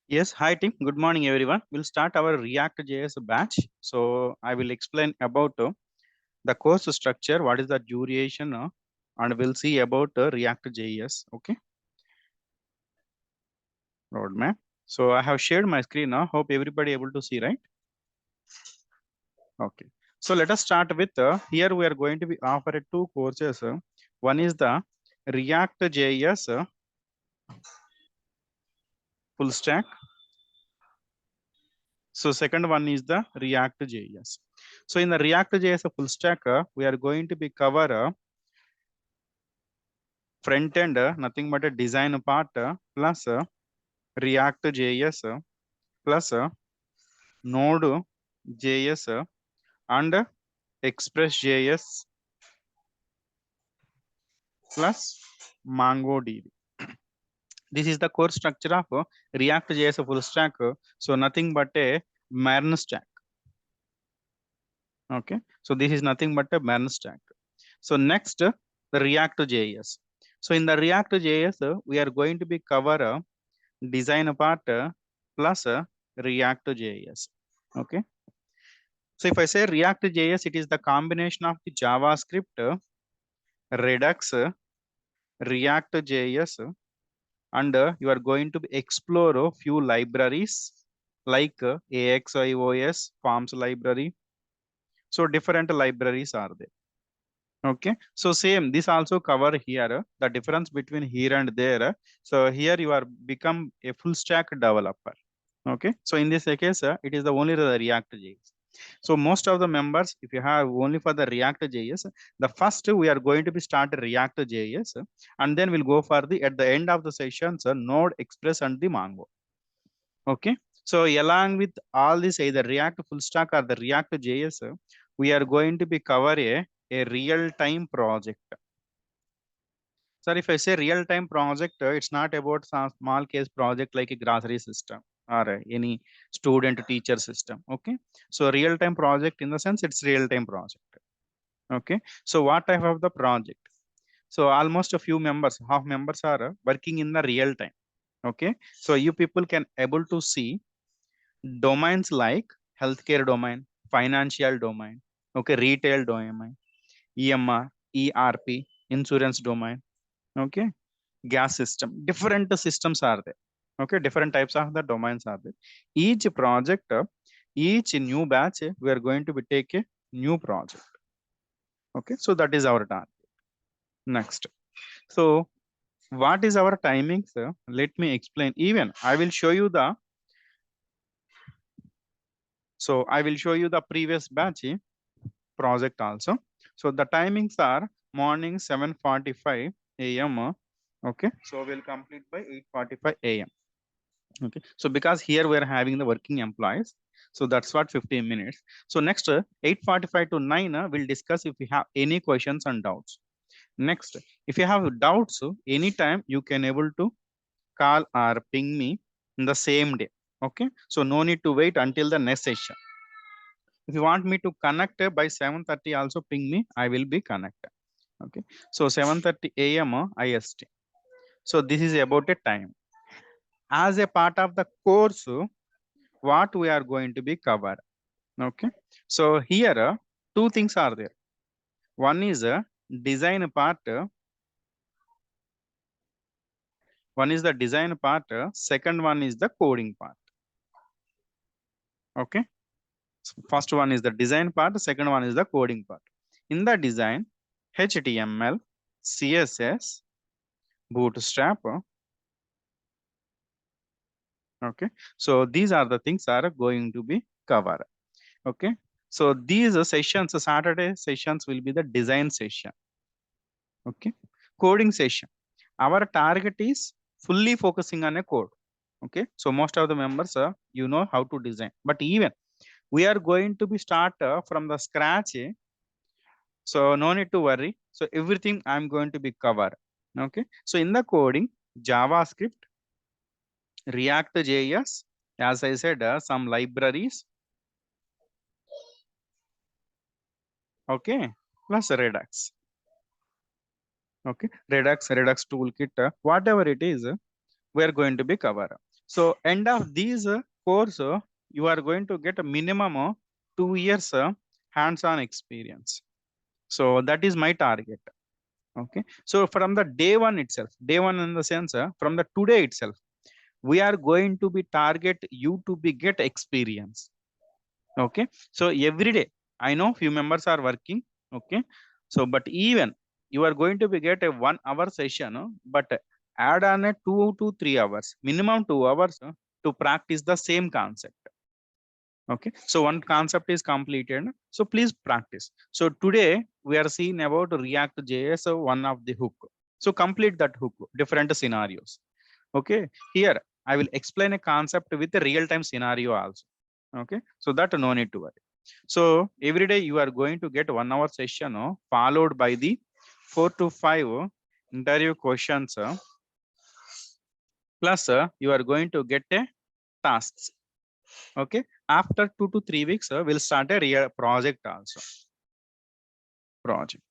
Yes, hi team. Good morning, everyone. We'll start our React.js batch. So I will explain about the course structure, what is the duration, and we'll see about React.js. Okay, roadmap. So I have shared my screen now. Hope everybody able to see, right? Okay. So let us start with here we are going to be offered two courses. One is the React.js full stack. So second one is the React.js. So in the React.js full stack, we are going to be cover front end, nothing but a design part plus React.js plus Node.js and Express.js plus MongoDB. This is the core structure of React.js full stack. So nothing but a Marin stack. Okay. So this is nothing but a Marin stack. So next, the React.js. So in the React.js, we are going to be cover design part plus React.js. Okay. So if I say React.js, it is the combination of the JavaScript, Redux, React.js, and you are going to explore a few libraries like AXIOS, Forms library. So different libraries are there. Okay, so same this also cover here the difference between here and there. So here you are become a full stack developer. Okay, so in this case it is the only the React.js. So most of the members, if you have only for the React.js, the first we are going to be start React.js, and then we'll go for the at the end of the sessions Node, Express, and the Mongo. Okay, so along with all this, either React full stack or the React.js, we are going to be cover a real-time project. Sir, if I say real-time project, it's not about some small case project like a grocery system or any student teacher system. Okay, so real-time project in the sense it's real-time project. Okay, so what type of the project? So almost a few members, half members are working in the real time. Okay, so you people can able to see domains like healthcare domain, financial domain, okay, retail domain, EMR, ERP, insurance domain, okay, gas system. Different systems are there. Okay, different types of the domains are there. Each project, each new batch, we are going to be take a new project. Okay, so that is our target. Next. So what is our timings? Let me explain. Even I will show you the I will show you the previous batch project also. So the timings are morning 7:45 a.m. Okay, so we'll complete by 8:45 a.m. Okay, so because here we are having the working employees, so that's what 15 minutes. So next 8:45 to 9 we'll discuss if we have any questions and doubts. Next, if you have doubts, anytime you can able to call or ping me in the same day. Okay, so no need to wait until the next session. If you want me to connect by 7:30, also ping me, I will be connected. Okay, so 7:30 a.m. IST. So this is about a time. As a part of the course, what we are going to be covered. Okay, so here two things are there. One is a design part. One is the design part. Second one is the coding part. Okay, so first one is the design part. Second one is the coding part. In the design, HTML, CSS, Bootstrap. Okay, so these are the things are going to be covered. Okay, so these sessions, Saturday sessions will be the design session. Okay, coding session. Our target is fully focusing on a code. Okay, so most of the members, you know how to design, but even we are going to be start from the scratch. So no need to worry. So everything I'm going to be covered. Okay, so in the coding, JavaScript, React.js, as I said, some libraries. Okay, plus Redux. Okay, Redux toolkit, whatever it is, we are going to be cover. So end of these course, you are going to get a minimum 2 years hands-on experience. So that is my target. Okay. So from the day one itself, day one in the sense, from the today itself, we are going to be target you to be get experience. Okay. So every day, I know few members are working. Okay. So, but even you are going to be get a 1 hour session, but add on a 2 to 3 hours, minimum 2 hours to practice the same concept. Okay. So one concept is completed. So please practice. So today we are seeing about ReactJS, one of the hook. So complete that hook, different scenarios. Okay. Here I will explain a concept with a real-time scenario also. Okay. So that no need to worry. So every day you are going to get 1 hour session followed by the 4 to 5 interview questions. Plus you are going to get a tasks. Okay. After 2 to 3 weeks, we'll start a real project also. Project.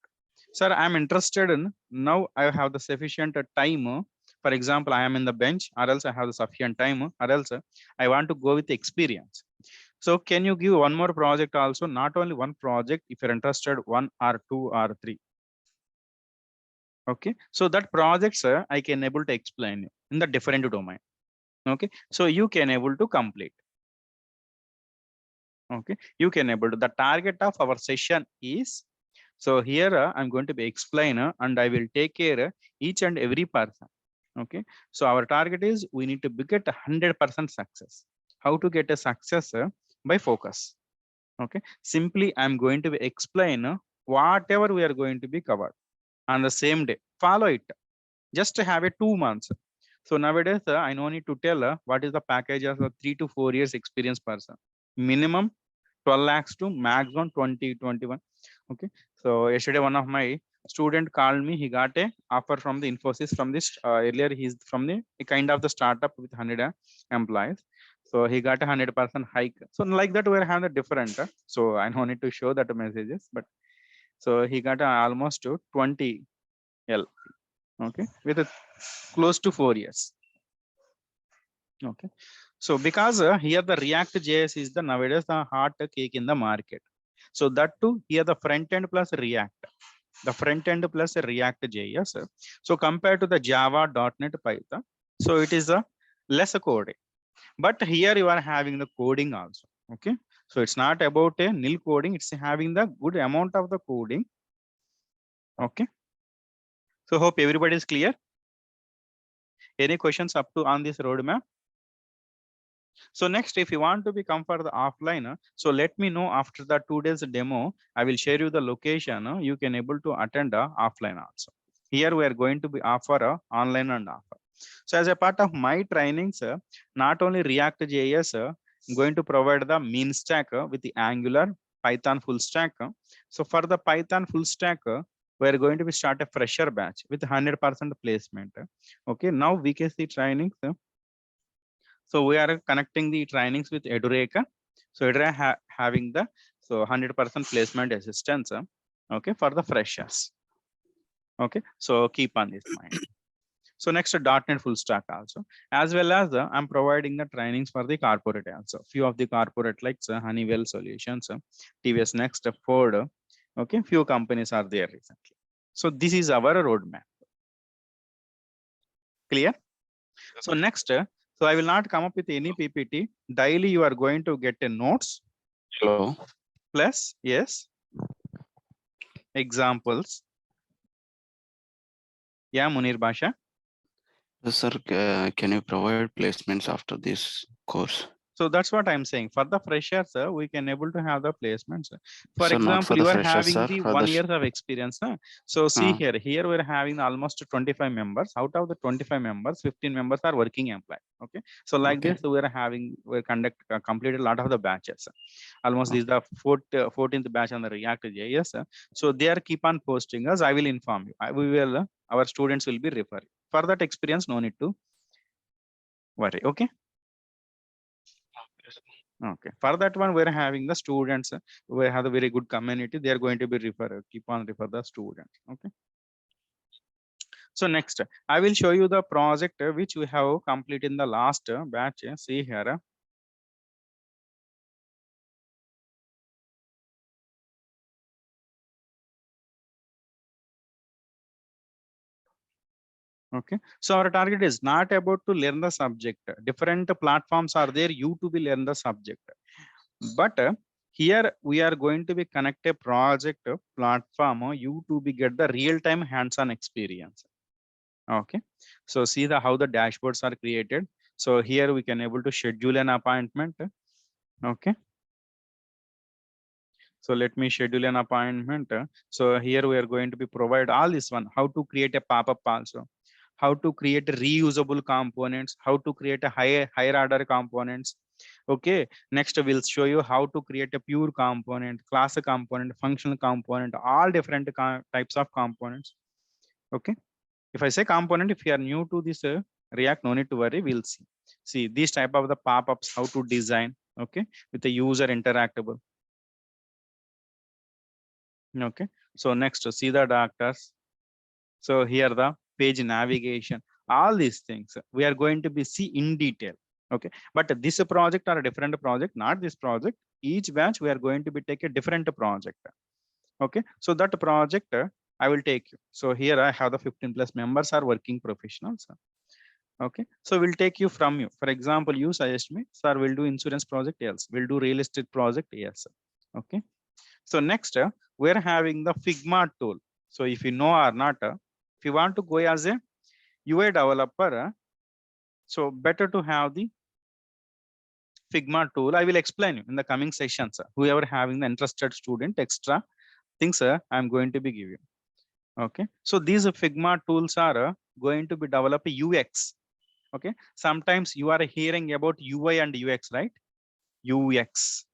Sir, I'm interested in now I have the sufficient time. For example, I am in the bench, or else I have the sufficient time, or else I want to go with experience. So can you give one more project also? Not only one project, if you're interested, 1 or 2 or 3. Okay. So that projects I can able to explain you in the different domain. Okay. So you can able to complete. Okay. You can able to. The target of our session is, so here I'm going to be explainer and I will take care each and every person. Okay. So our target is we need to get 100% success. How to get a success? By focus. Okay. Simply I'm going to be explain whatever we are going to be covered on the same day. Follow it. Just have a 2 months. So nowadays I no need to tell what is the package of a 3 to 4 years experience person. Minimum 12 lakhs to maximum 20-21. Okay. So yesterday one of my student called me. He got a offer from the Infosys from this earlier. He's from the kind of the startup with 100 employees. So he got a 100% hike. So like that we're having a different. So I don't need to show that messages, but so he got almost to 20 L. Okay, with a close to 4 years. Okay. So because here the ReactJS is the nowadays the hot cake in the market. So that too here the front end plus React, the front end plus ReactJS. So compared to the Java, .NET, Python, so it is a less coding. But here you are having the coding also. Okay. So it's not about a nil coding, it's having the good amount of the coding. Okay. So hope everybody is clear. Any questions up to on this roadmap? So next, if you want to become for the offline, so let me know after the 2 days demo. I will share you the location. You can able to attend offline also. Here we are going to be offer online and offer. So as a part of my trainings, not only ReactJS going to provide the mean stack with the Angular, Python full stack. So for the Python full stack, we are going to be start a fresher batch with 100% placement. Okay, now VKC trainings. So we are connecting the trainings with Edureka. So Edureka having the 100% placement assistance. Okay, for the freshers. Okay, so keep on this mind. So next .NET full stack also, as well as I'm providing the trainings for the corporate also. Few of the corporate like Honeywell Solutions, TVS Next, Ford. Okay, few companies are there recently. So this is our roadmap. Clear? So next, so I will not come up with any PPT. Daily you are going to get a notes. Hello. Plus, yes, examples. Yeah, Munir Basha. Sir, can you provide placements after this course? So that's what I'm saying. For the freshers, we can able to have the placements. For So not for example, the you are freshers, having sir. the For 1 the year of experience. So see here we're having almost 25 members. Out of the 25 members, 15 members are working employees. Okay. So like this, we're completed a lot of the batches. Almost this is the 14th batch on the ReactJS. So they are keep on posting us. I will inform you. Our students will be referring. For that experience, no need to worry. Okay. Okay. For that one, we're having the students. We have a very good community. They are going to be keep on refer the students. Okay. So next, I will show you the project which we have completed in the last batch. See here. Okay, so our target is not about to learn the subject. Different platforms are there, you to be learn the subject. But here we are going to be connect a project platform, you to be get the real-time hands-on experience. Okay, so see the how the dashboards are created. So here we can able to schedule an appointment. Okay, so let me schedule an appointment. So here we are going to be provide all this one, how to create a pop-up also, how to create reusable components, how to create a higher order components. Okay, next we'll show you how to create a pure component, class component, functional component, all different types of components. Okay, if I say component, if you are new to this React, no need to worry, we'll see. See these type of the pop-ups, how to design, okay, with the user interactable. Okay, so next see the doctors. So here the page navigation, all these things we are going to be see in detail. Okay, but this project or a different project, not this project. Each batch we are going to be take a different project. Okay, so that project I will take you. So here I have the 15 plus members are working professionals. Okay, so we'll take you from you. For example, you suggest me, sir, we'll do insurance project, yes. We'll do real estate project, yes. Okay, so next we're having the Figma tool. So if you know or not, if you want to go as a UI developer, so better to have the Figma tool. I will explain you in the coming sessions. Whoever having the interested student, extra things I'm going to be giving. Okay, so these Figma tools are going to be develop UX. Okay, sometimes you are hearing about UI and UX, right? UX.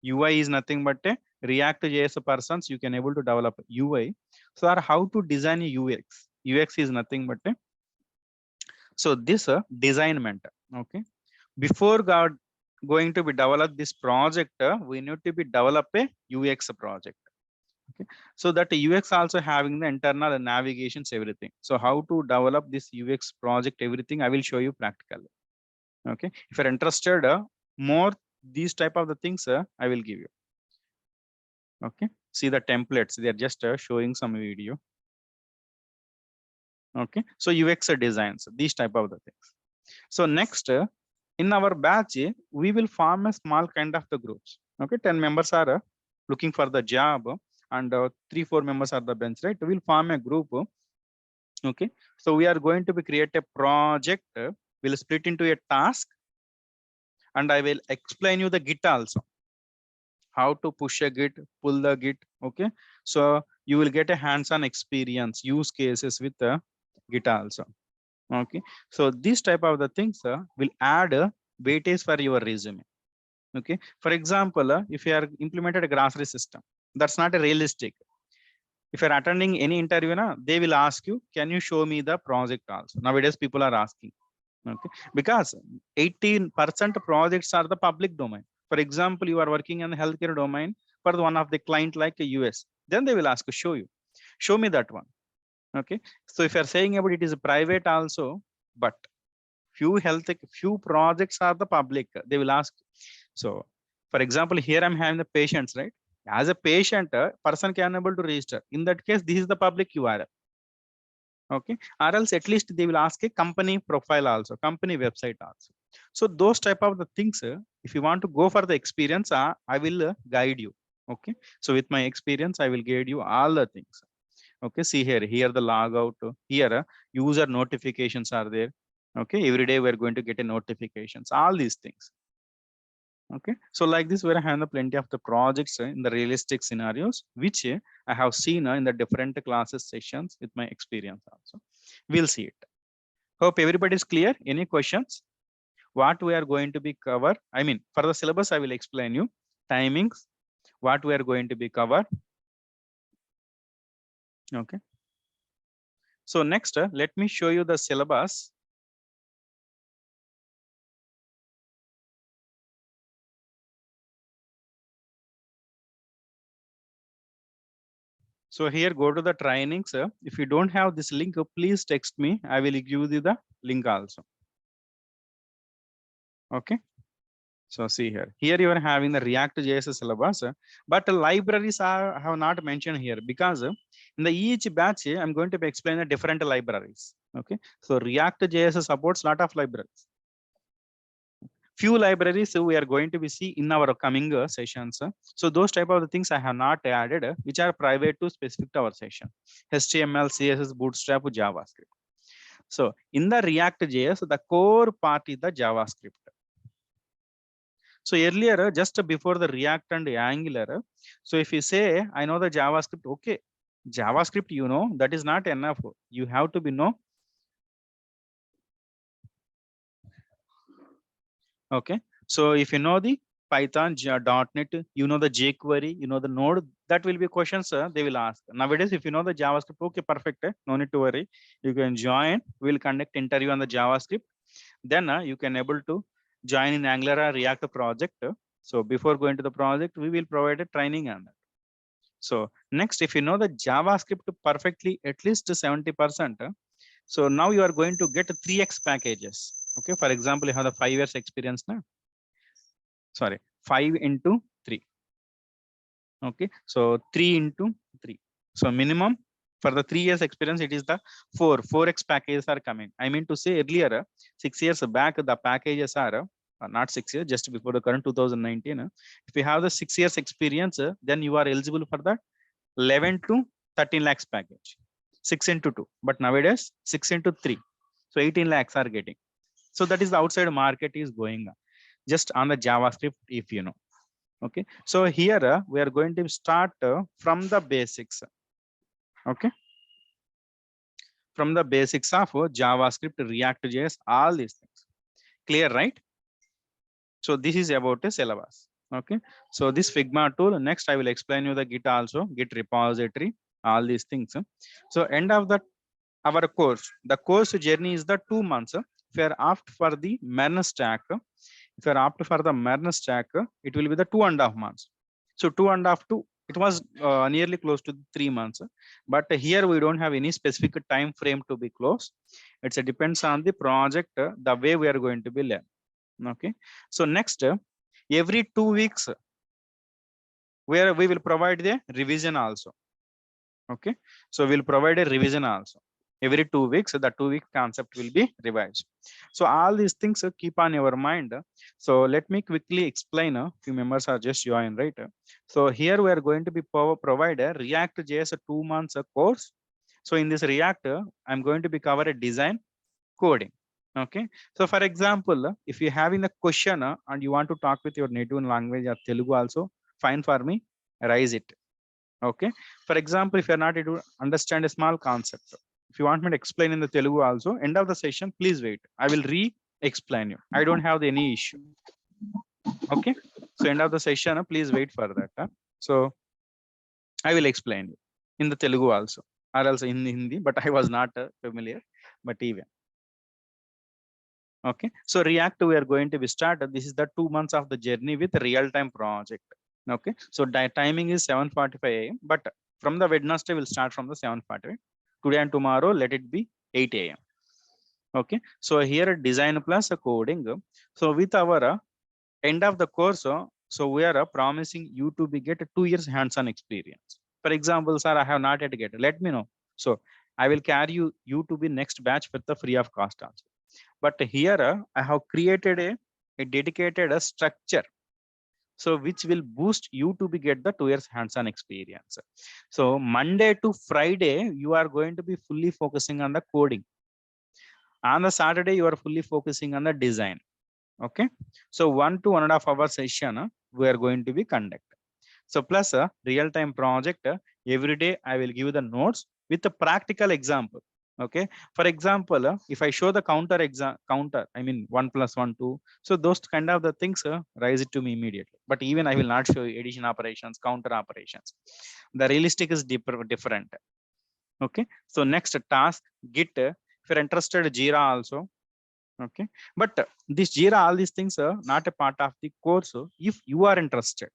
UI is nothing but a ReactJS persons you can able to develop UI. So are how to design a UX. UX is nothing but a, so this designment. Okay, before God going to be develop this project, we need to be develop a UX project. Okay, so that UX also having the internal navigations, everything. So how to develop this UX project, everything I will show you practically. Okay, if you're interested more these type of the things I will give you. Okay, see the templates, they are just showing some video. Okay, so UX designs, these type of the things. So next in our batch we will form a small kind of the groups. Okay, 10 members are looking for the job, and 3-4 members are the bench, right? We'll form a group. Okay, so we are going to be create a project, we'll split into a task, and I will explain you the Git also, how to push a Git, pull the Git. Okay, so you will get a hands-on experience, use cases with the Git also. Okay, so this type of the things will add weightage for your resume. Okay, for example, if you are implemented a grocery system, that's not a realistic. If you're attending any interview, they will ask you, can you show me the project also? Nowadays people are asking. Okay, because 18% projects are the public domain. For example, you are working in the healthcare domain for one of the client like a US, then they will ask you, show me that one. Okay, so if you're saying about it is private also, but few projects are the public, they will ask. So for example, here I'm having the patients, right? As a patient, person can able to register. In that case, this is the public URL. Okay, or else at least they will ask a company profile also, company website also. So those type of the things, if you want to go for the experience, I will guide you. Okay, so with my experience I will guide you all the things. Okay, see here the logout, here user notifications are there. Okay, every day we're going to get a notifications, all these things. Okay, so like this, we're having plenty of the projects in the realistic scenarios, which I have seen in the different classes sessions with my experience also. We'll see it. Hope everybody is clear. Any questions? What we are going to be cover? I mean, for the syllabus, I will explain you timings, what we are going to be cover. Okay. So next, let me show you the syllabus. So here, go to the trainings. If you don't have this link, please text me. I will give you the link also. Okay. So see here. Here you are having the ReactJS syllabus, but the libraries are have not mentioned here because in the each batch I'm going to be explaining the different libraries. Okay. So ReactJS supports lot of libraries. Few libraries we are going to be see in our coming sessions. So those type of the things I have not added, which are private to specific to our session. HTML, CSS, Bootstrap, JavaScript. So in the ReactJS, the core part is the JavaScript. So earlier, just before the React and Angular, so if you say, I know the JavaScript, okay, JavaScript, you know, that is not enough. You have to be know. Okay. So if you know the Python, .NET, you know the jQuery, you know the Node, that will be questions they will ask. Nowadays, if you know the JavaScript, okay, perfect. No need to worry. You can join. We'll conduct interview on the JavaScript. Then you can able to join in Angular or React project. So before going to the project, we will provide a training on that. So next, if you know the JavaScript perfectly, at least 70%. So now you are going to get 3x packages. Okay. For example, you have the 5 years experience now. Sorry, 5 into 3. Okay. So 3 into 3. So minimum for the 3 years experience, it is the 4x packages are coming. I mean to say earlier, 6 years back, the packages are not 6 years, just before the current 2019. If you have the 6 years experience, then you are eligible for the 11 to 13 lakhs package, 6 into 2. But nowadays, 6 into 3. So 18 lakhs are getting. So that is the outside market is going just on the JavaScript, if you know. Okay. So here we are going to start from the basics. Okay. From the basics of JavaScript, ReactJS, all these things. Clear, right? So this is about a syllabus. Okay. So this Figma tool, next I will explain you the Git also, Git repository, all these things. So end of the our course, the course journey is the 2 months. If you are opt for the Maven stack, if you are opt for the Maven stack, it will be the 2.5 months. So 2.5 to it was nearly close to 3 months. But here we don't have any specific time frame to be closed. It depends on the project, the way we are going to be learn. Okay. So next, every 2 weeks, where we will provide the revision also. Okay. So we'll provide a revision also. Every 2 weeks, the 2-week concept will be revised. So all these things keep on your mind. So let me quickly explain. A few members are just joined, right? So here we are going to be provide a ReactJS 2 months course. So in this React, I'm going to be cover a design coding. Okay. So for example, if you having a question and you want to talk with your native language or Telugu also, fine for me, raise it. Okay. For example, if you're not able to understand a small concept, if you want me to explain in the Telugu also, end of the session, please wait. I will re-explain you. I don't have any issue. Okay. So end of the session, please wait for that. So I will explain you in the Telugu also, or else in Hindi, but I was not familiar, but even. Okay. So React, we are going to be started. This is the 2 months of the journey with real-time project. Okay. So timing is 7:45 a.m. But from the Wednesday, we'll start from the 7:45. Today and tomorrow, let it be 8 a.m. Okay. So here design plus coding. So with our end of the course, so we are promising you to be get 2 years hands-on experience. For example, sir, I have not yet get. Let me know. So I will carry you to be next batch with the free of cost also. But here I have created a dedicated structure. So which will boost you to be get the 2 years hands-on experience. So Monday to Friday, you are going to be fully focusing on the coding. On the Saturday, you are fully focusing on the design. Okay. So 1 to 1.5 hour session, we are going to be conduct. So plus a real-time project, every day I will give the notes with a practical example. Okay. For example, if I show the counter, I mean 1 plus 1, 2. So those kind of the things rise it to me immediately. But even I will not show you addition operations, counter operations. The realistic is different. Okay. So next task, Git. If you're interested, Jira also. Okay. But this Jira, all these things are not a part of the course. If you are interested,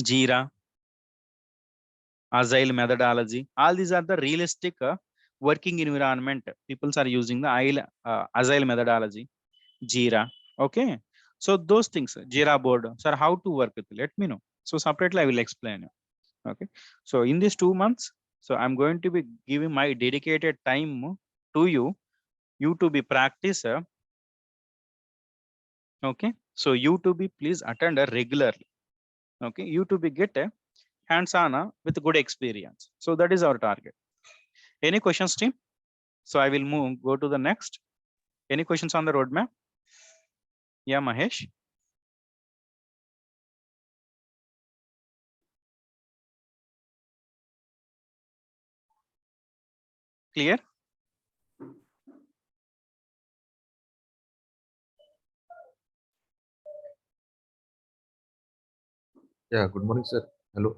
Jira, agile methodology. All these are the realistic working environment. People are using the agile methodology, Jira. Okay. So those things, Jira board, sir, how to work with? Let me know. So separately, I will explain you. Okay. So in these 2 months, so I'm going to be giving my dedicated time to you to be practice. Okay. So you to be please attend regularly. Okay. You to be get a hands-on with good experience. So that is our target. Any questions, team? So I will go to the next. Any questions on the roadmap? Yeah, Mahesh. Clear? Yeah, good morning, sir. Hello.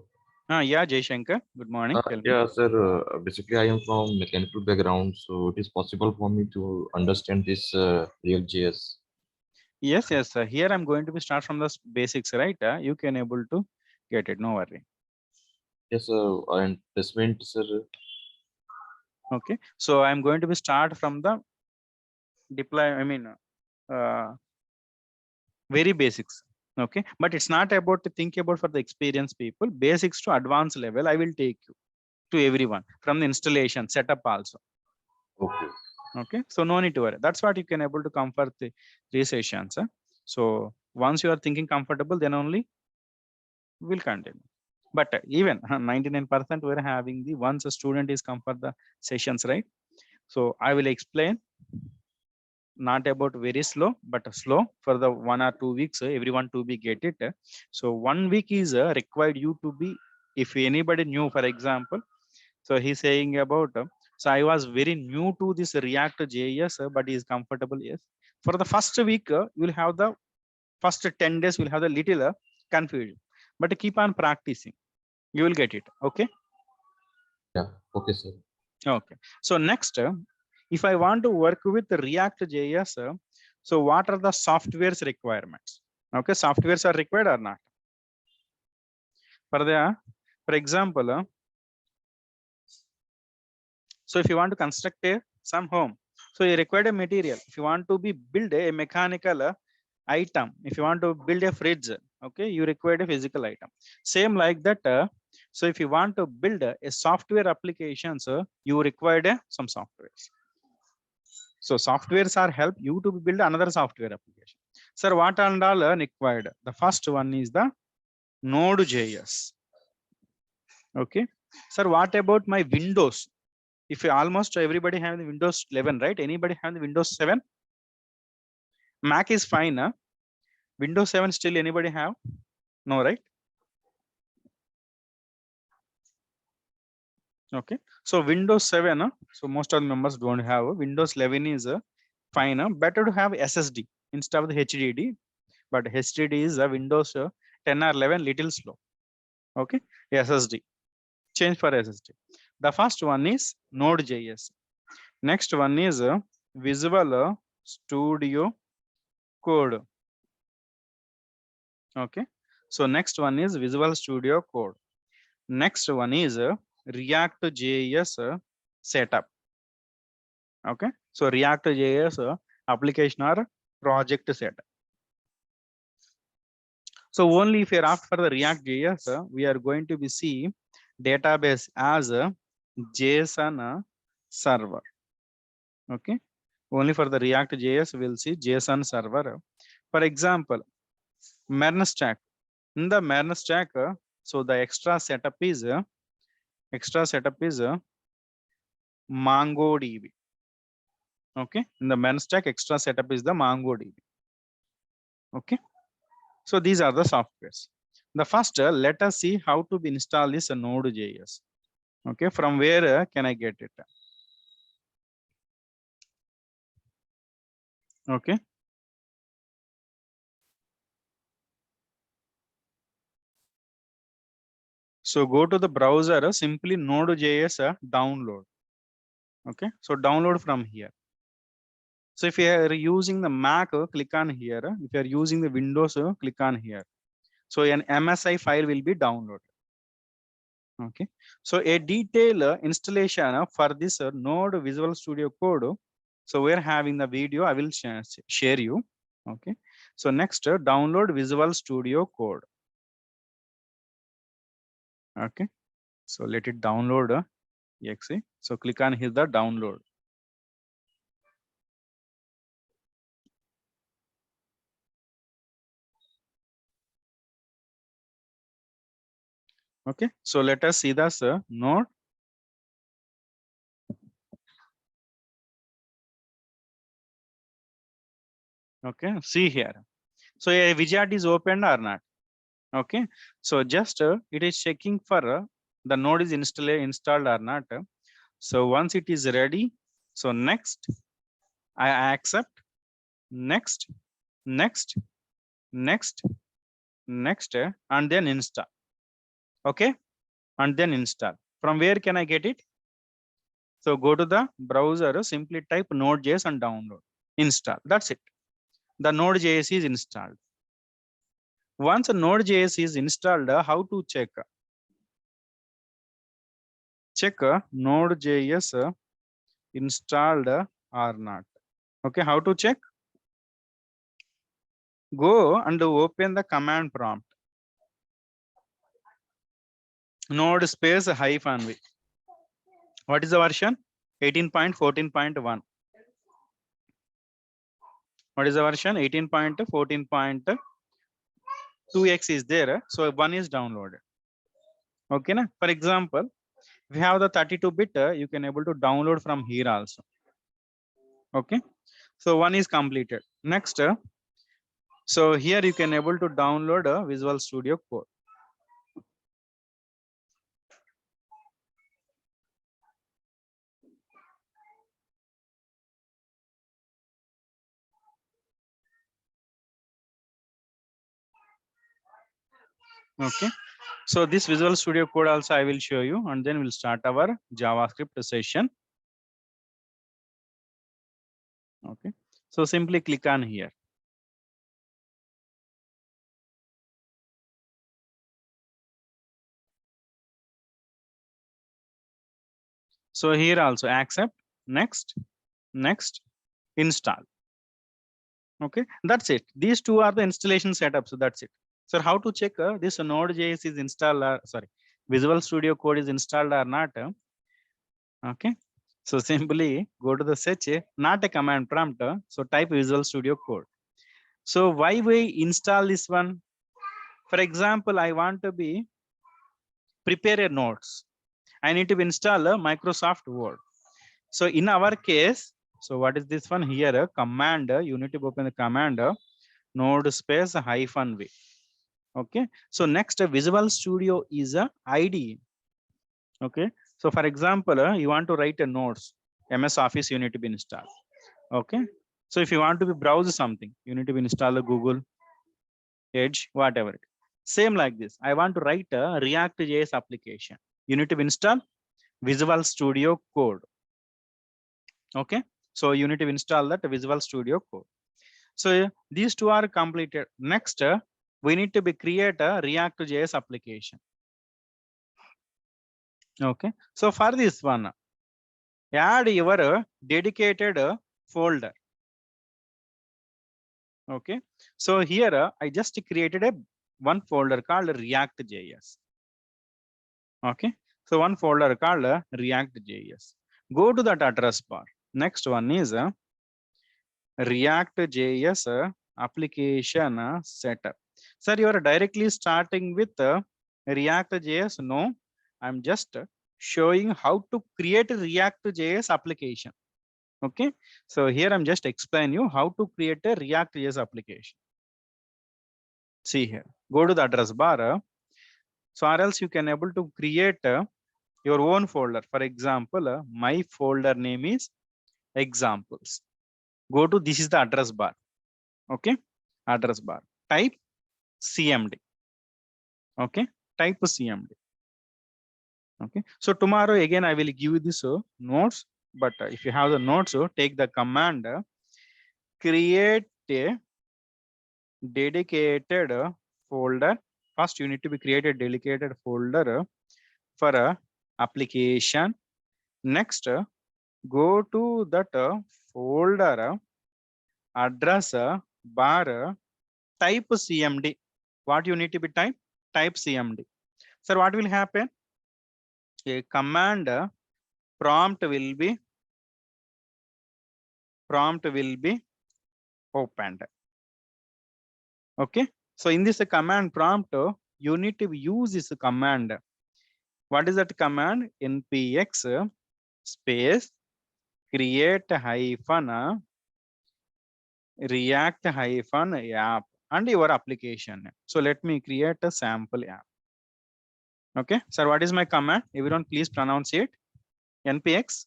Yeah, Jay Shankar. Good morning. Tell me. Yeah, sir. Basically, I am from mechanical background, so it is possible for me to understand this ReactJS. Yes, yes. Here I'm going to be start from the basics, right? You can able to get it. No worry. Yes, and placement, sir. Okay. So I'm going to be start from the deploy. I mean, very basics. Okay. But it's not about to think about for the experienced people. Basics to advanced level. I will take you to everyone from the installation setup also. Okay. Okay. So no need to worry. That's what you can able to comfort the 3 sessions. So once you are thinking comfortable, then only we'll continue. But even 99% we're having the once a student is come for the sessions, right? So I will explain not about very slow, but slow for the 1 or 2 weeks. Everyone to be get it. So 1 week is required you to be, if anybody new, for example, so he's saying about, so I was very new to this React JS, but is comfortable. Yes. For the first week, you will have the first 10 days, will have the little confusion, but keep on practicing. You will get it. Okay. Yeah. Okay, sir. Okay. So next, if I want to work with React JS, so what are the softwares requirements? Okay, softwares are required or not? For example, so if you want to construct some home, so you require a material. If you want to be build a mechanical item, if you want to build a fridge, okay, you require a physical item. Same like that. So if you want to build a software application, so you require some softwares. So softwares are help you to build another software application. Sir, what and all required? The first one is the Node.js. Okay. Sir, what about my Windows? If almost everybody have the Windows 11, right? Anybody have the Windows 7? Mac is fine. Windows 7 still anybody have? No, right? Okay. So Windows 7, so most of the members don't have. Windows 11 is fine. Better to have SSD instead of the HDD. But HDD is a Windows 10 or 11 little slow. Okay. SSD. Change for SSD. The first one is Node.js. Next one is Visual Studio Code. Okay. So next one is Visual Studio Code. Next one is React.js setup. Okay. So React.js application or project setup. So only if you're after for the React.js, we are going to be see database as a JSON server. Okay. Only for the React.js, we'll see JSON server. For example, Marin stack. In the Marin stack, so the extra setup is MongoDB. Okay. In the Marin stack, extra setup is the MongoDB. Okay. So these are the softwares. The first, let us see how to install this Node.js. Okay. From where can I get it? Okay. So go to the browser, simply Node.js download. Okay. So download from here. So if you are using the Mac, click on here. If you are using the Windows, click on here. So an MSI file will be downloaded. Okay, so a detailed installation for this Node Visual Studio Code. So we're having the video. I will share you. Okay, so next download Visual Studio Code. Okay, so let it download exe. So click on here the download. Okay, so let us see this node. Okay, see here. So a widget is opened or not. Okay, so just it is checking for the node is installed or not. So once it is ready, so next I accept, next, next, next, next, and then install. Okay, and then install. From where can I get it? So go to the browser, simply type Node.js and download, install. That's it. The Node.js is installed. Once a Node.js is installed, how to check? Check Node.js installed or not. Okay, how to check? Go and open the command prompt. Node space -v. What is the version? 18.14.1. What is the version? 18.14.2x is there. So one is downloaded. Okay, na? For example, if you have the 32-bit, you can able to download from here also. Okay, so one is completed. Next, so here you can able to download a Visual Studio Code. Okay, so this Visual Studio Code also I will show you, and then we'll start our JavaScript session. Okay, so simply click on here. So here also accept, next, next, install. Okay, that's it. These two are the installation setup. So that's it. So how to check this Node.js is installed? Sorry, Visual Studio Code is installed or not? Okay, so simply go to the search, not a command prompt. So type Visual Studio Code. So why we install this one? For example, I want to be prepare a notes. I need to install a Microsoft Word. So in our case, so what is this one here? Command, you need to open the command node space -v. Okay, so next Visual Studio is a IDE. Okay, so for example, you want to write a notes, MS Office, you need to be installed. Okay, so if you want to be browse something, you need to be install a Google, Edge, whatever. Same like this. I want to write a ReactJS application. You need to install Visual Studio Code. Okay, so you need to install that Visual Studio Code. So these two are completed. Next, we need to be create a ReactJS application. Okay, so for this one, add your dedicated folder. Okay, so here I just created one folder called ReactJS. Okay, so one folder called ReactJS. Go to that address bar. Next one is ReactJS application setup. Sir, you are directly starting with ReactJS? No, I'm just showing how to create a ReactJS application. Okay, so here I'm just explaining you how to create a ReactJS application. See here, go to the address bar. So or else you can able to create your own folder. For example, my folder name is examples. Go to, this is the address bar. Okay, address bar, type cmd. Okay, type cmd. Okay, so tomorrow again I will give you this notes, but if you have the notes, take the command create a dedicated folder. First you need to be create a dedicated folder for a application. Next, go to that folder, address bar, type cmd. What you need to be type cmd. Sir, what will happen? A command prompt will be opened. Okay, so in this command prompt, you need to use this command. What is that command? npx space create hyphen react hyphen app and your application. So let me create a sample app. Okay, sir, what is my command? Everyone please pronounce it. npx.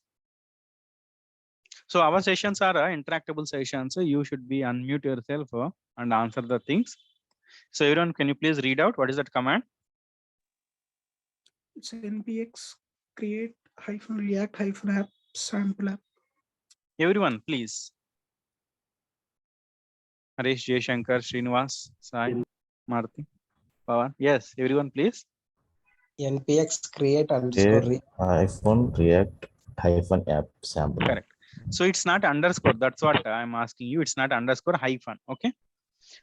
So our sessions are interactable sessions. You should be unmute yourself and answer the things. So everyone, can you please read out what is that command? It's npx create hyphen react hyphen app sample app. Everyone, please. Harish, Jay Shankar, Srinivas, Sai, Marti, Pawan. Yes, everyone, please. npx create underscore hyphen react hyphen app sample. Correct. So it's not underscore. That's what I'm asking you. It's not underscore hyphen. Okay.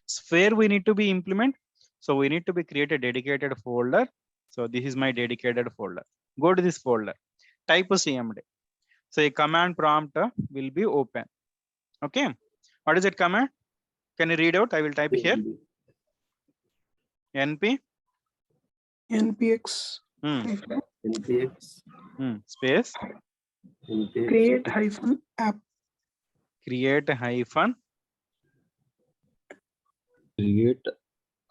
So where we need to be implement. So we need to be create a dedicated folder. So this is my dedicated folder. Go to this folder. Type cmd. So a command prompt will be open. Okay. What is it command? Can you read out? I will type here. np npx npx space create hyphen app create hyphen Create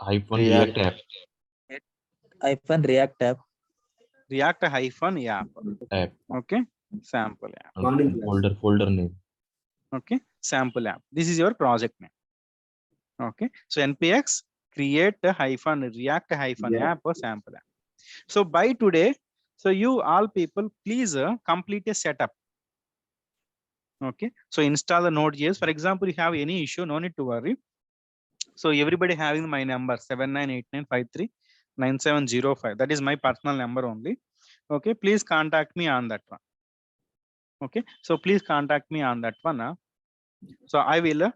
hyphen React. react app. hyphen react app react hyphen app. Okay. Sample app. Folder name. Okay. Sample app. This is your project name. Okay. So npx create hyphen react hyphen app or sample app. So by today, so you all people please complete a setup. Okay. So install the Node.js. For example, if you have any issue, no need to worry. So everybody having my number 7989539705. That is my personal number only. Okay. Please contact me on that one. Okay. So please contact me on that one. So I will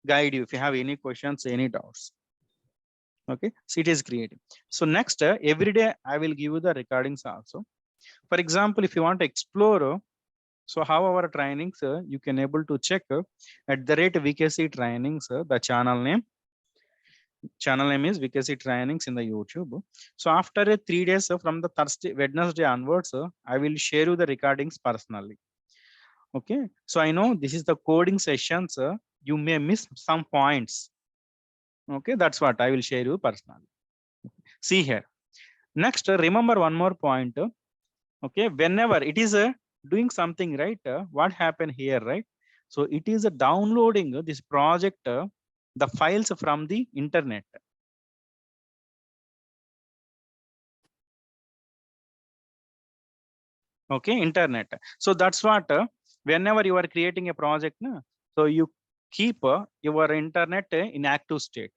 guide you if you have any questions, any doubts. Okay. So it is creating. So next, every day I will give you the recordings also. For example, if you want to explore, so how our trainings, you can able to check at the rate VKC trainings, the channel name is VKC trainings in the YouTube. So after 3 days from the Wednesday onwards, I will share you the recordings personally. Okay. So I know this is the coding sessions. You may miss some points. Okay. That's what I will share you personally. See here. Next, remember one more point. Okay. Whenever it is doing something, right? What happened here, right? So it is downloading this project, the files from the internet. Okay, internet. So that's what whenever you are creating a project, so you keep your internet in active state.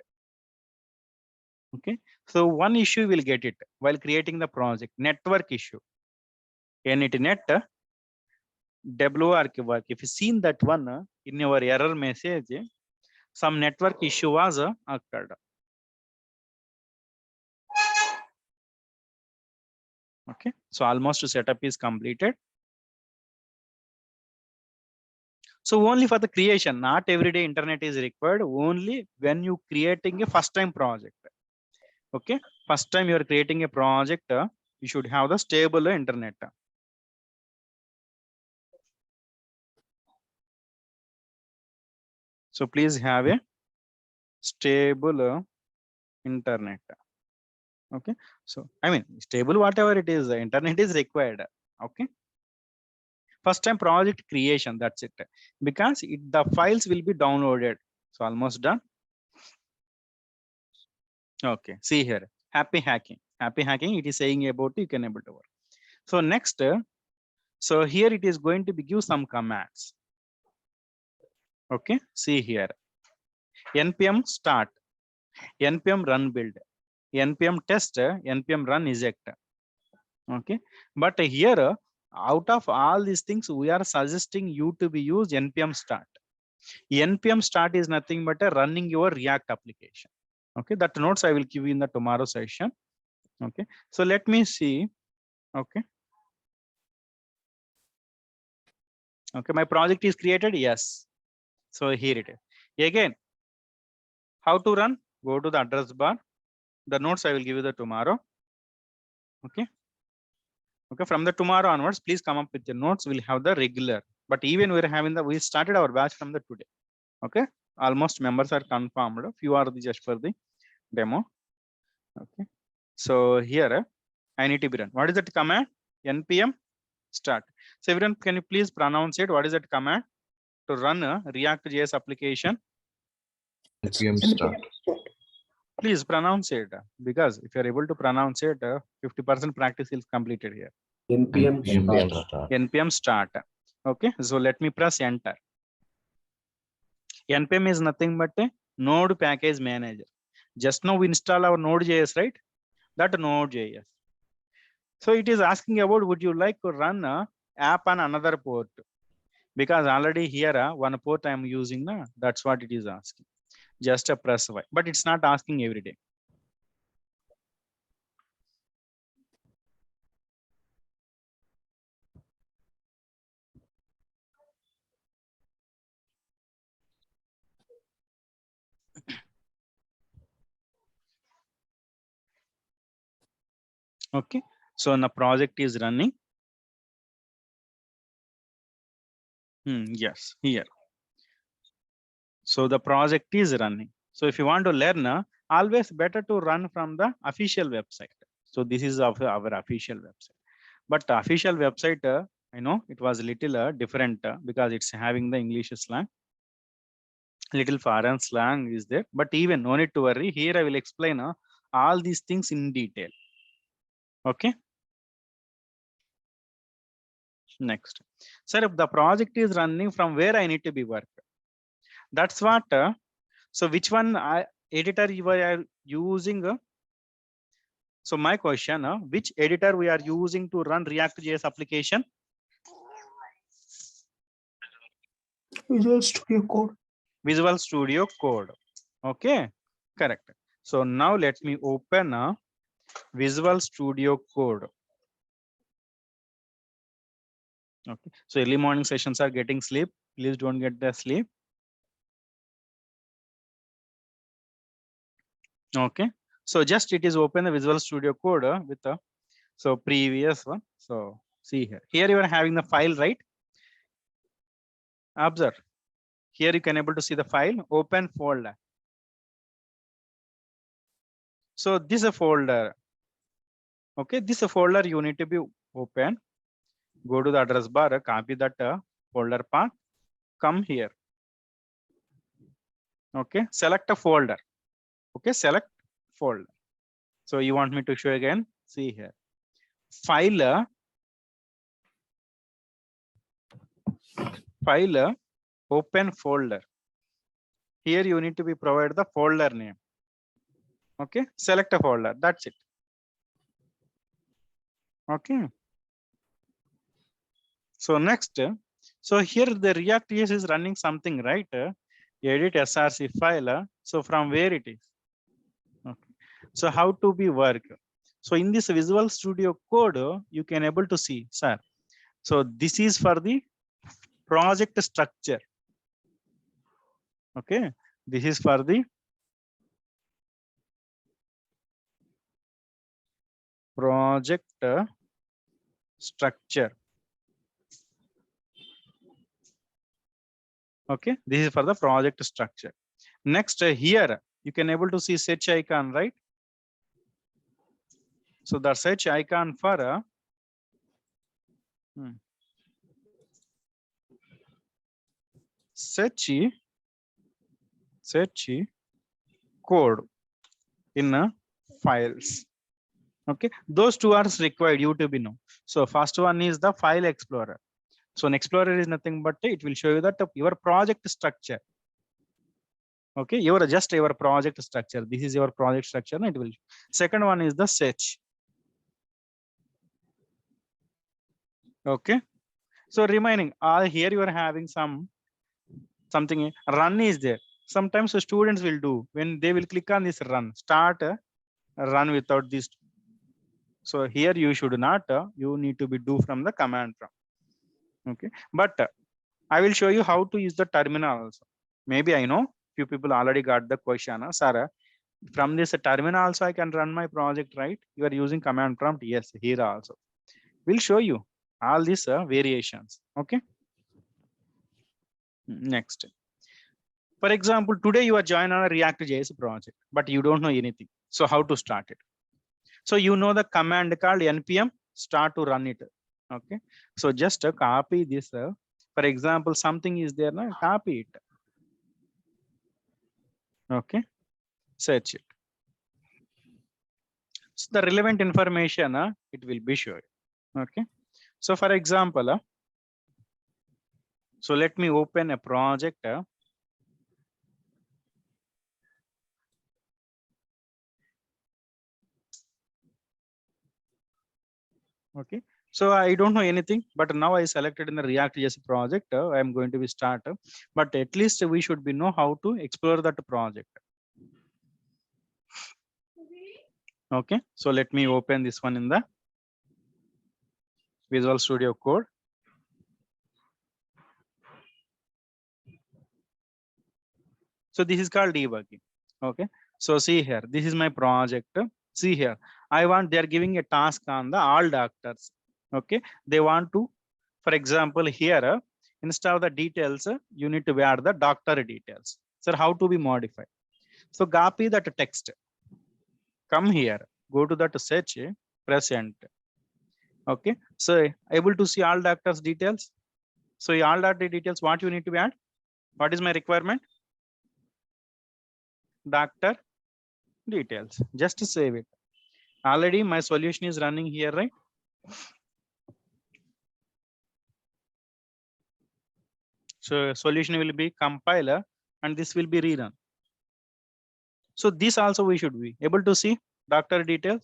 Okay, so one issue will get it while creating the project, network issue. Net WRK work. If you seen that one in your error message, some network issue was occurred. Okay, so almost setup is completed. So only for the creation, not everyday internet is required, only when you creating a first time project. Okay, first time you are creating a project, you should have the stable internet. So please have a stable internet. Okay, so I mean stable whatever it is, the internet is required. Okay, first time project creation, that's it, because the files will be downloaded. So almost done. Okay, see here, happy hacking. It is saying about you can able to work. So next, so here it is going to be give some commands. Okay, see here, npm start, npm run build, npm test, npm run eject. Okay, but here out of all these things, we are suggesting you to be use npm start. Npm start is nothing but a running your React application. Okay, that notes I will give you in the tomorrow session. Okay, so let me see. Okay. Okay, my project is created. Yes. So here it is. Again, how to run? Go to the address bar. The notes I will give you the tomorrow. Okay. Okay, from the tomorrow onwards, please come up with your notes. We'll have the regular. But even we're having we started our batch from the today. Okay, almost members are confirmed. Few are just for the demo. Okay, so here I need to be run. What is that command? npm start. So everyone, can you please pronounce it? What is that command to run a React.js application? npm start. Please pronounce it, because if you are able to pronounce it, 50% practice is completed here. npm npm start. start. npm start. Okay, so let me press enter. npm is nothing but a node package manager. Just now we install our node.js, right? That node.js. So it is asking about, would you like to run a app on another port? Because already here one port I am using, that's what it is asking. Just a press Y, but it's not asking every day. Okay, so the project is running. Yes, here. So the project is running. So if you want to learn, always better to run from the official website. So this is of our official website. But the official website, I know it was a little different because it's having the English slang. Little foreign slang is there, but even no need to worry. Here I will explain all these things in detail. Okay. Next, sir, if the project is running, from where I need to be work? That's what. So which one editor you are using? So my question, which editor we are using to run React.js application? Visual Studio Code. Visual Studio Code. Okay, correct. So now let me open Visual Studio Code. Okay, so early morning sessions are getting sleep. Please don't get the sleep. Okay, so just it is open the Visual Studio Code with the so previous one. So see here. Here you are having the file, right? Observe. Here you can able to see the file. Open folder. So this is a folder. Okay, this is a folder you need to be open. Go to the address bar, copy that folder path. Come here. Okay, select a folder. Okay, select folder. So you want me to show again? See here. File. File. Open folder. Here you need to be provide the folder name. Okay, select a folder. That's it. Okay. So next, so here the React.js is running something, right? Edit src file. So from where it is? Okay. So how to be work? So in this Visual Studio Code, you can able to see, sir. So this is for the project structure. Okay, this is for the project structure. Okay, this is for the project structure. Next, here you can able to see search icon, right? So the search icon for search code in files. Okay, those two are required you to be know. So first one is the file explorer. So an explorer is nothing but it will show you that your project structure. Okay, your project structure. This is your project structure. It will. Second one is the search. Okay. So remaining all here you are having something run is there. Sometimes the students will do when they will click on this run, start run without this. So here you should not, you need to be do from the command prompt. Okay. But I will show you how to use the terminal also. Maybe I know few people already got the question. Sarah, from this terminal also I can run my project, right? You are using command prompt. Yes, here also. We'll show you all these variations. Okay. Next. For example, today you are joined on a ReactJS project, but you don't know anything. So how to start it? So you know the command called npm start to run it. Okay. So just copy this. For example, something is there, now copy it. Okay. Search it. So the relevant information, it will be shown. Okay. So for example, so let me open a project. Okay. So I don't know anything, but now I selected in the ReactJS project. I am going to be start, but at least we should be know how to explore that project. Okay. So let me open this one in the Visual Studio Code. So this is called debugging. Okay. So see here, this is my project. See here, I want, they are giving a task on the all doctors. Okay. They want to, for example, here, instead of the details, you need to add the doctor details. So how to be modified? So copy that text. Come here, go to that search, press enter. Okay. So able to see all doctors details. So all doctor details, what you need to add? What is my requirement? Doctor details. Just save it. Already my solution is running here, right? So solution will be compiler and this will be rerun. So this also we should be able to see doctor details.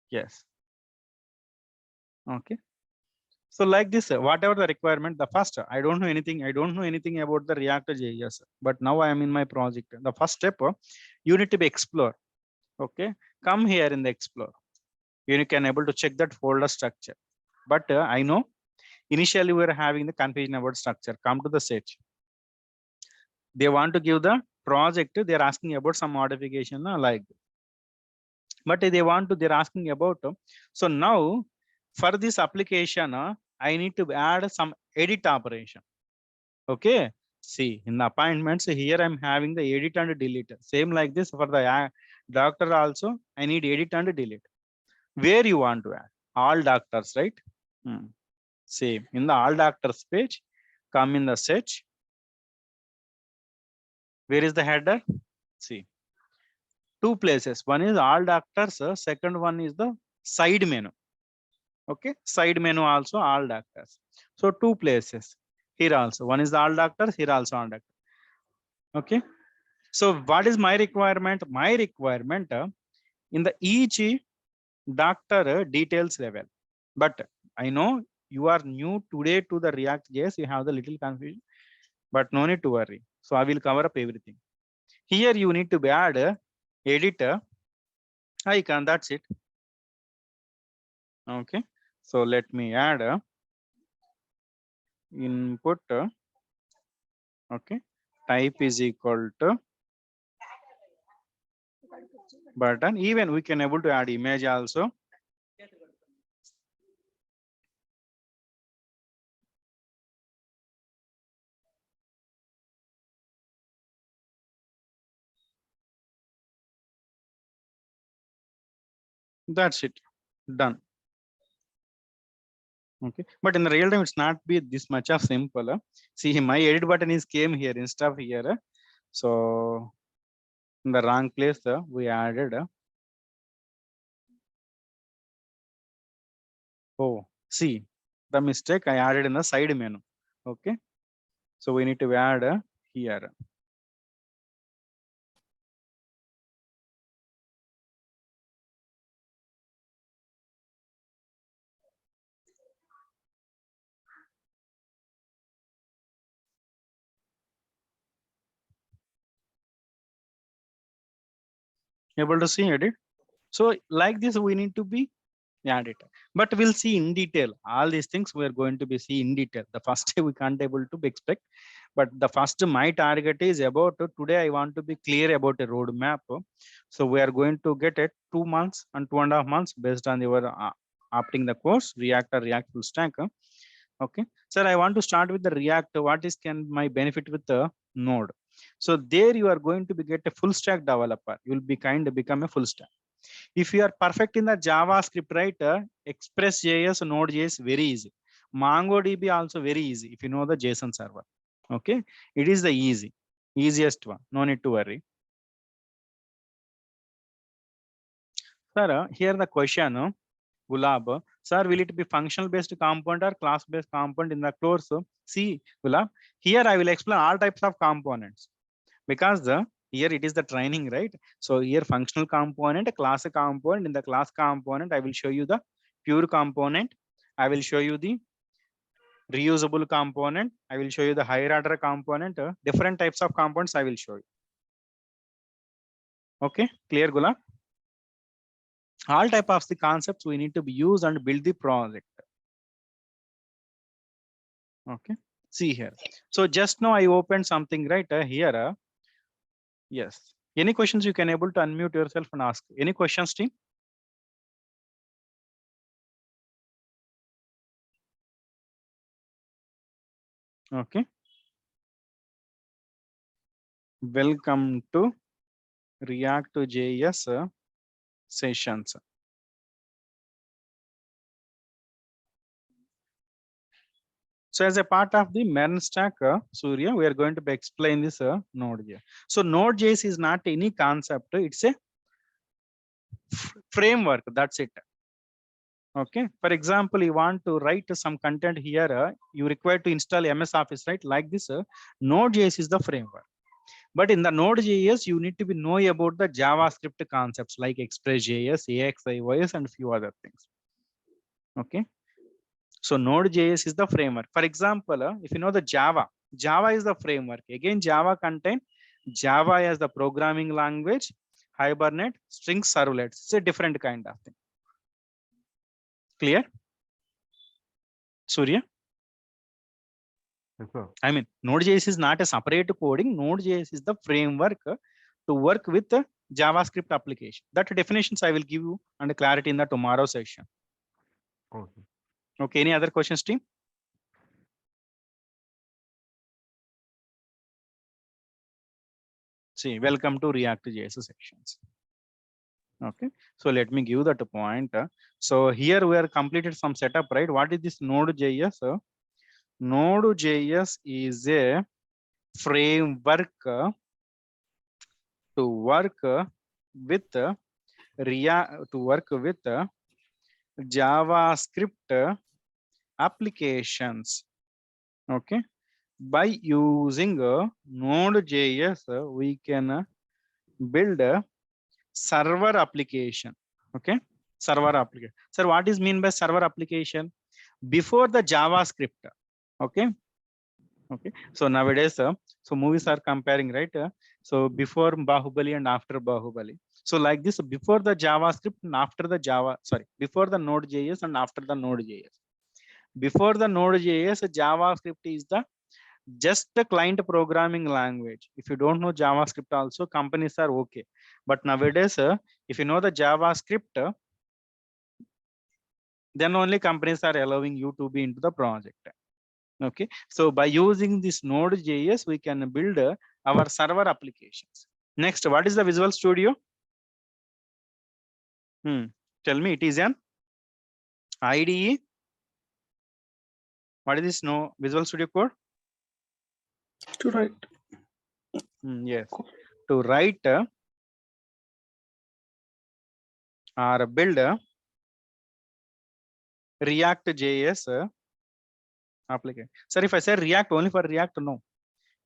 Yes. Okay. So like this, whatever the requirement, the first, I don't know anything. I don't know anything about the ReactJS, but now I am in my project. The first step, you need to be explore. Okay. Come here in the explore. You can able to check that folder structure. But I know initially we are having the confusion about structure. Come to the search. They want to give the project. They're asking about some modification like, but they want to, they're asking about. So now for this application, I need to add some edit operation. Okay. See in the appointments here, I'm having the edit and delete. Same like this for the doctor also, I need edit and delete. Where you want to add? All doctors, right? Same in the all doctors page, come in the search. Where is the header? See, two places. One is all doctors, second one is the side menu. Okay, side menu also all doctors. So two places here also. One is all doctors, here also all doctors. Okay. So what is my requirement? My requirement in the each doctor details level. But I know you are new today to the ReactJS, you have the little confusion, but no need to worry. So I will cover up everything. Here you need to add editor icon. That's it. Okay. So let me add input. Okay. Type is equal to button. Even we can able to add image also. That's it. Done. Okay. But in the real time, it's not be this much of simple. See, my edit button is came here instead of here. So in the wrong place, we added. Oh, see the mistake I added in the side menu. Okay. So we need to add here. Able to see it? So like this, we need to be add it, but we'll see in detail. All these things we are going to be see in detail. The first we can't able to be expect, but the first my target is about today. I want to be clear about a roadmap. So we are going to get it 2 months and 2.5 months based on your opting the course React or React full stack. Okay, sir, I want to start with the React. What is can my benefit with the Node? So there you are going to be get a full stack developer. You will be kind of become a full stack. If you are perfect in the JavaScript, right? Express.js, Node.js, very easy. MongoDB also very easy if you know the JSON server. Okay, it is the easiest one. No need to worry. Sir, here the question, Gulab. Sir, will it be functional based component or class based component in the course? See, Gulab, here I will explain all types of components because here it is the training, right? So here functional component, class component. In the class component, I will show you the pure component. I will show you the reusable component. I will show you the higher order component. Different types of components I will show you. Okay, clear, Gulab? All type of the concepts we need to be used and build the project. Okay, see here. So just now I opened something right here. Yes. Any questions you can able to unmute yourself and ask. Any questions, team? Okay. Welcome to ReactJS sessions. So as a part of the MERN stack, Surya, we are going to be explain this Node.js. So Node.js is not any concept. It's a framework. That's it. Okay. For example, you want to write some content here. You require to install MS Office, right? Like this. Node.js is the framework. But in the Node.js, you need to be know about the JavaScript concepts like Express.js, AXIOS, and few other things. Okay. So Node.js is the framework. For example, if you know the Java is the framework. Again, Java contain Java as the programming language, Hibernate, string servlets. It's a different kind of thing. Clear? Surya? Yes, sir. I mean, Node.js is not a separate coding. Node.js is the framework to work with the JavaScript application. That definitions I will give you and clarity in the tomorrow session. Okay. Okay, any other questions, team? See, welcome to ReactJS sections. Okay, so let me give that point. So here we are completed some setup, right? What is this Node.js? Node.js is a framework to work with JavaScript applications. Okay, by using Node.js, we can build a server application. Okay, server application. Sir, what is mean by server application? Before the JavaScript. Okay. Okay. So nowadays, so movies are comparing, right? So before Bahubali and after Bahubali. So like this, before the JavaScript and after the before the Node.js and after the Node.js. Before the Node.js, JavaScript is the just the client programming language. If you don't know JavaScript also, companies are okay. But nowadays, if you know the JavaScript, then only companies are allowing you to be into the project. Okay, so by using this Node.js, we can build our server applications. Next, what is the Visual Studio? Tell me, it is an IDE. What is this Visual Studio Code? To write. Yes, to write or build ReactJS application. Sir, if I say React only for React, no.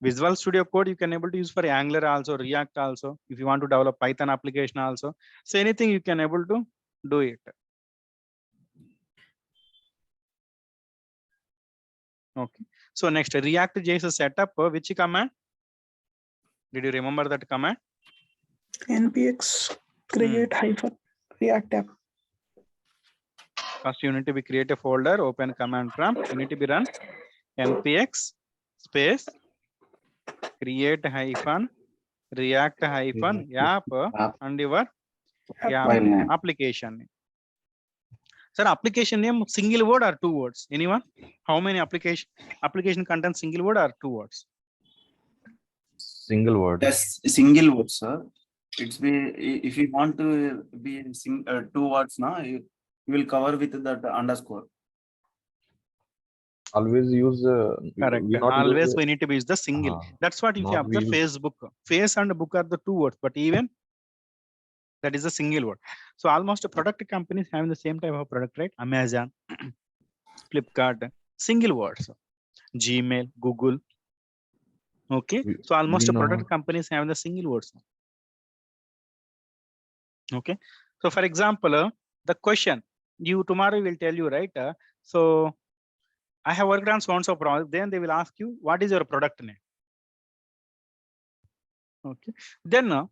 Visual Studio Code you can able to use for Angular also, React also. If you want to develop Python application also, so anything you can able to do it. Okay. So next, ReactJS setup. Which command? Did you remember that command? NPX. create hyphen React app. First, you need to be create a folder, open command prompt. You need to be run npx space create hyphen react hyphen app and your app File name. application name. Sir, application name single word or 2 words? Anyone? How many application contains single word or 2 words? Single word. Yes, single word, sir. It's be if you want to be 2 words now, you will cover with that underscore. Always use. Correct. We not Always use, we need to use the single. That's what if you not we observe use- Facebook, face and book are the 2 words, but even that is a single word. So almost product companies having the same type of product, right? Amazon, Flipkart, single words. Gmail, Google. Okay. So almost we know. product companies having the single words. Okay. So for example, the question you tomorrow will tell you, right? So I have worked on so and so project. Then they will ask you, what is your product name? Okay. Then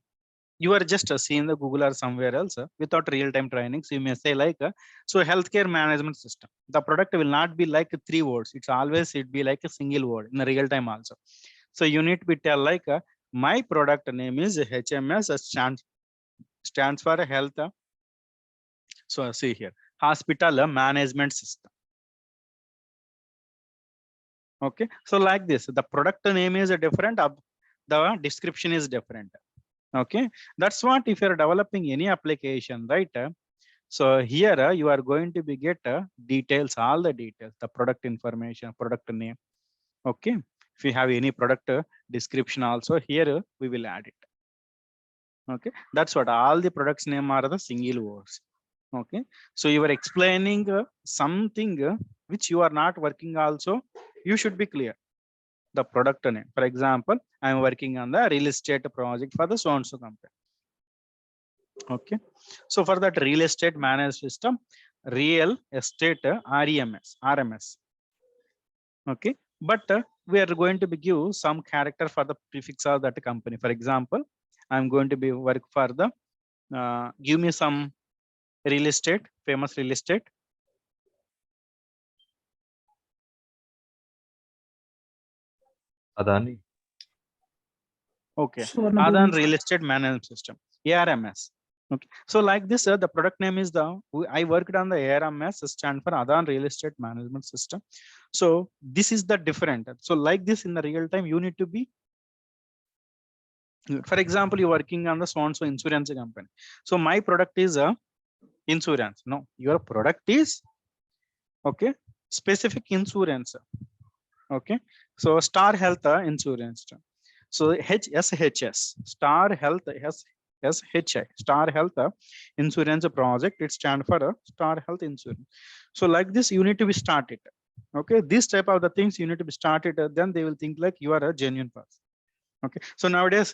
you are just seeing the Google or somewhere else without real-time trainings. You may say like, so healthcare management system. The product will not be like 3 words. It's always it be like a single word in the real time also. So you need to be tell like, my product name is HMS stands for health. So see here, hospital management system. Okay. So like this, the product name is different. The description is different. Okay, that's what if you're developing any application, right? So here you are going to be get details, all the details, the product information, product name. Okay, if you have any product description also here we will add it. Okay, that's what all the products name are the single words. Okay, so you are explaining something which you are not working also, you should be clear. The product name. For example, I am working on the real estate project for the so and so company. Okay, so for that real estate management system, real estate RMS. Okay, but we are going to be give some character for the prefix of that company. For example, I'm going to be work for the give me some real estate, famous real estate. Adani. Okay, Swarna Adan Holdings. real estate management system, ARMS. Okay, so like this, the product name is I worked on the ARMS stand for Adan real estate management system. So this is the different. So like this in the real time, you need to be. For example, you're working on the so and so insurance company. So my product is a insurance. No, your product is okay specific insurance. Okay, so Star Health insurance. So SHS Star Health SHI Star Health Insurance Project. It stands for Star Health Insurance. So like this, you need to be started. Okay, this type of the things you need to be started. Then they will think like you are a genuine person. Okay, so nowadays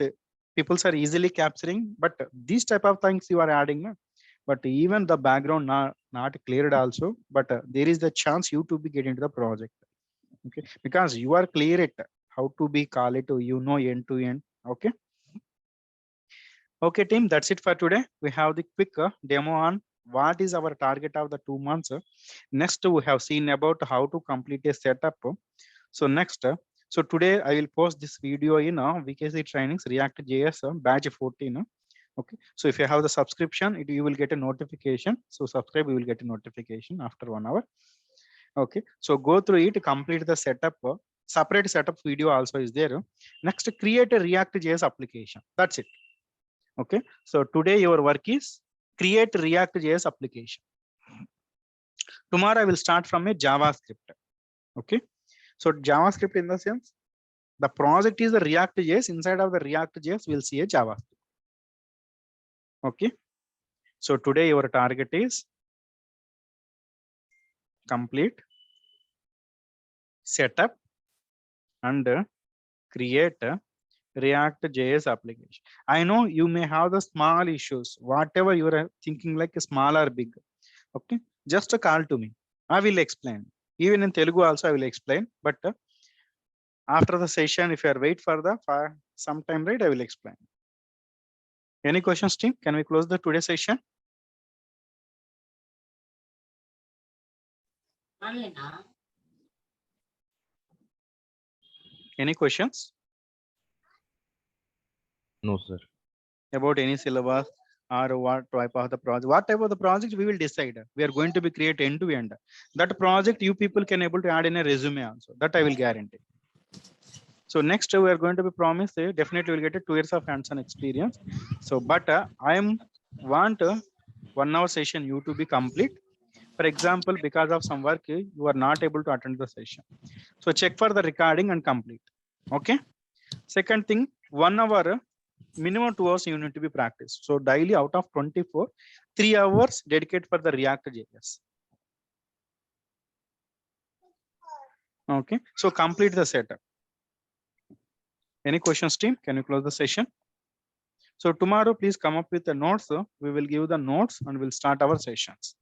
people are easily capturing, but these type of things you are adding. But even the background not cleared also. But there is the chance you to be get into the project. Okay, because you are clear it how to be call it end to end. Okay. Okay, team, that's it for today. We have the quick demo on what is our target of the 2 months. Next, we have seen about how to complete a setup. So next, so today I will post this video in VKC trainings ReactJS batch 14. Okay, so if you have the subscription, you will get a notification. So subscribe, you will get a notification after 1 hour. Okay, so go through it, complete the setup. Separate setup video also is there. Next, create a ReactJS application. That's it. Okay, so today your work is create ReactJS application. Tomorrow I will start from a JavaScript. Okay, so JavaScript in the sense the project is the ReactJS. Inside of the ReactJS we'll see a JavaScript. Okay, so today your target is complete setup and create a ReactJS application. I know you may have the small issues, whatever you are thinking like a small or big. Okay, just a call to me. I will explain. Even in Telugu also I will explain. But after the session, if you are wait for some time, right, I will explain. Any questions, team? Can we close the today's session? Any questions No, sir. about any syllabus or what type of the project? What type of the project we will decide. We are going to be create end to end. That project you people can able to add in a resume also. That I will guarantee. So next we are going to be promised definitely will get a 2 years of hands-on experience. So, but I am want 1 hour session you to be complete. For example, because of some work you are not able to attend the session. So check for the recording and complete. Okay. Second thing, 1 hour minimum 2 hours you need to be practiced. So daily out of 24, 3 hours dedicate for the ReactJS. Okay. So complete the setup. Any questions, team? Can you close the session? So tomorrow, please come up with the notes. We will give the notes and we'll start our sessions.